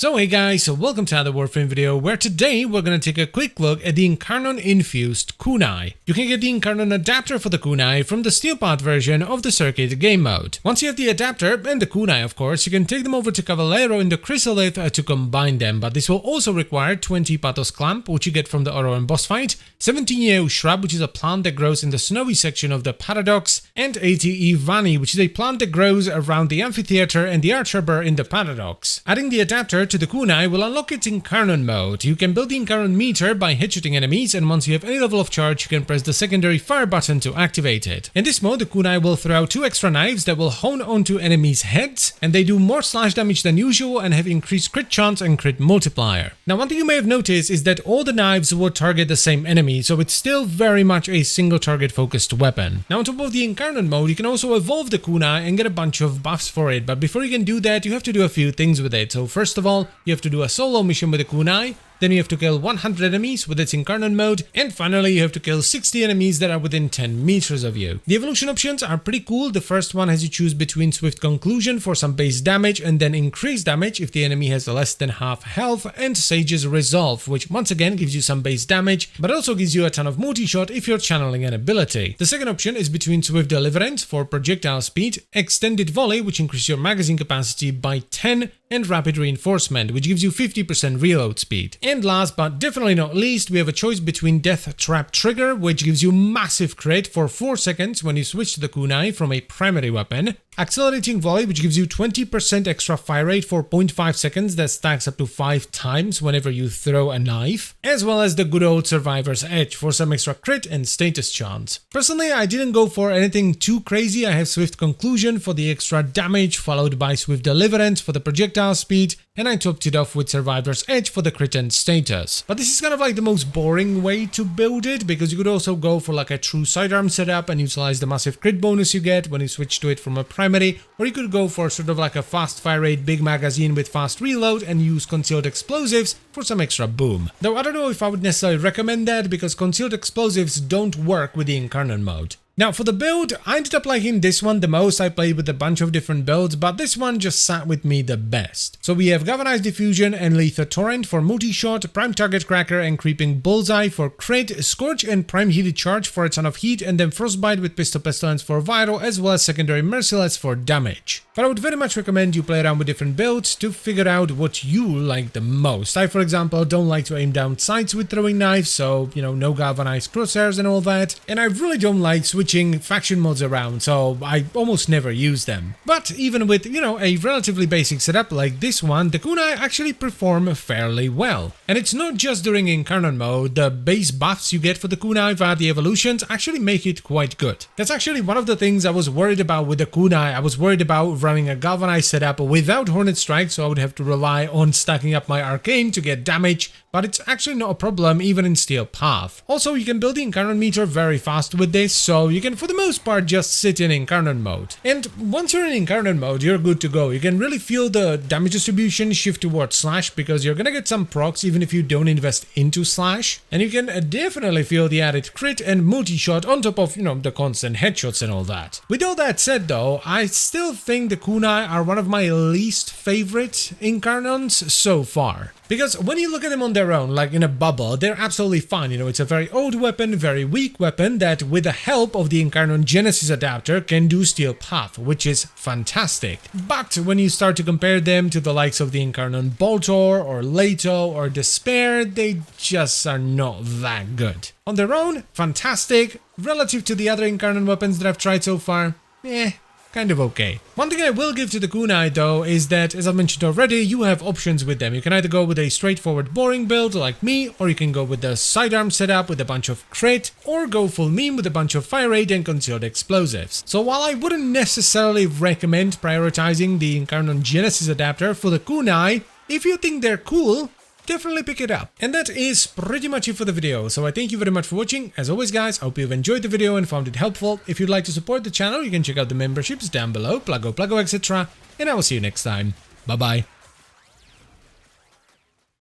So hey guys, so welcome to another Warframe video where today we're going to take a quick look at the Incarnon infused kunai. You can get the Incarnon adapter for the kunai from the steel part version of the circuit game mode. Once you have the adapter and the kunai of course, you can take them over to Cavallero in the chrysolith to combine them, but this will also require 20 Pathos Clamp, which you get from the Ororan boss fight, 17 Yeo Shrub, which is a plant that grows in the snowy section of the Paradox, and 80 Ivani, which is a plant that grows around the amphitheater and the arch-arbor in the Paradox. Adding the adapter to the kunai will unlock its Incarnon mode. You can build the Incarnon meter by headshotting enemies, and once you have any level of charge, you can press the secondary fire button to activate it. In this mode, the kunai will throw out 2 extra knives that will hone onto enemies' heads, and they do more slash damage than usual and have increased crit chance and crit multiplier. Now, one thing you may have noticed is that all the knives will target the same enemy, so it's still very much a single target focused weapon. Now, on top of the Incarnon mode, you can also evolve the kunai and get a bunch of buffs for it, but before you can do that, you have to do a few things with it. So first of all, you have to do a solo mission with the kunai, then you have to kill 100 enemies with its Incarnon mode, and finally you have to kill 60 enemies that are within 10 meters of you. The evolution options are pretty cool. The first one has you choose between Swift Conclusion for some base damage and then increased damage if the enemy has less than half health, and Sage's Resolve, which once again gives you some base damage, but also gives you a ton of multi-shot if you're channeling an ability. The second option is between Swift Deliverance for projectile speed, Extended Volley, which increases your magazine capacity by 10, and Rapid Reinforcement, which gives you 50% reload speed. And last but definitely not least, we have a choice between Death Trap Trigger, which gives you massive crit for 4 seconds when you switch to the kunai from a primary weapon, Accelerating Volley, which gives you 20% extra fire rate for 0.5 seconds that stacks up to 5 times whenever you throw a knife, as well as the good old Survivor's Edge for some extra crit and status chance. Personally, I didn't go for anything too crazy. I have Swift Conclusion for the extra damage, followed by Swift Deliverance for the projectile speed, and I topped it off with Survivor's Edge for the crit and status. But this is kind of like the most boring way to build it, because you could also go for like a true sidearm setup and utilize the massive crit bonus you get when you switch to it from a primary, or you could go for sort of like a fast fire rate, big magazine with fast reload and use concealed explosives for some extra boom. Though I don't know if I would necessarily recommend that, because concealed explosives don't work with the Incarnon mode. Now for the build, I ended up liking this one the most. I played with a bunch of different builds, but this one just sat with me the best. So we have Galvanized Diffusion and Lethal Torrent for multi-shot, Prime Target Cracker and Creeping Bullseye for crit, Scorch and Prime Heated Charge for a ton of heat, and then Frostbite with Pistol Pestilence for vital, as well as Secondary Merciless for damage. But I would very much recommend you play around with different builds to figure out what you like the most. I, for example, don't like to aim down sights with throwing knives, so, no galvanized crosshairs and all that. And I really don't like switching faction mods around, so I almost never use them. But even with, a relatively basic setup like this one, the kunai actually perform fairly well. And it's not just during Incarnon mode. The base buffs you get for the kunai via the evolutions actually make it quite good. That's actually one of the things I was worried about with the kunai. I was worried about running a galvanized setup without Hornet Strike, so I would have to rely on stacking up my arcane to get damage, but it's actually not a problem even in Steel Path. Also, you can build the Incarnon meter very fast with this, so you can for the most part just sit in Incarnon mode. And once you're in Incarnon mode, you're good to go. You can really feel the damage distribution shift towards slash, because you're gonna get some procs even if you don't invest into slash, and you can definitely feel the added crit and multi-shot on top of, the constant headshots and all that. With all that said though, I still think the kunai are one of my least favorite Incarnons so far. Because when you look at them on their own, like in a bubble, they're absolutely fine. It's a very old weapon, very weak weapon that with the help of the Incarnon Genesis adapter can do Steel Path, which is fantastic. But when you start to compare them to the likes of the Incarnon Boltor or Leto or Despair, they just are not that good. On their own, fantastic. Relative to the other Incarnon weapons that I've tried so far, kind of okay. One thing I will give to the kunai though is that, as I mentioned already, you have options with them. You can either go with a straightforward boring build like me, or you can go with the sidearm setup with a bunch of crit, or go full meme with a bunch of fire rate and concealed explosives. So while I wouldn't necessarily recommend prioritizing the Incarnon Genesis adapter for the kunai, if you think they're cool, definitely pick it up. And that is pretty much it for the video, so I thank you very much for watching. As always guys, I hope you've enjoyed the video and found it helpful. If you'd like to support the channel, you can check out the memberships down below, Pluggo, etc. And I will see you next time. Bye bye.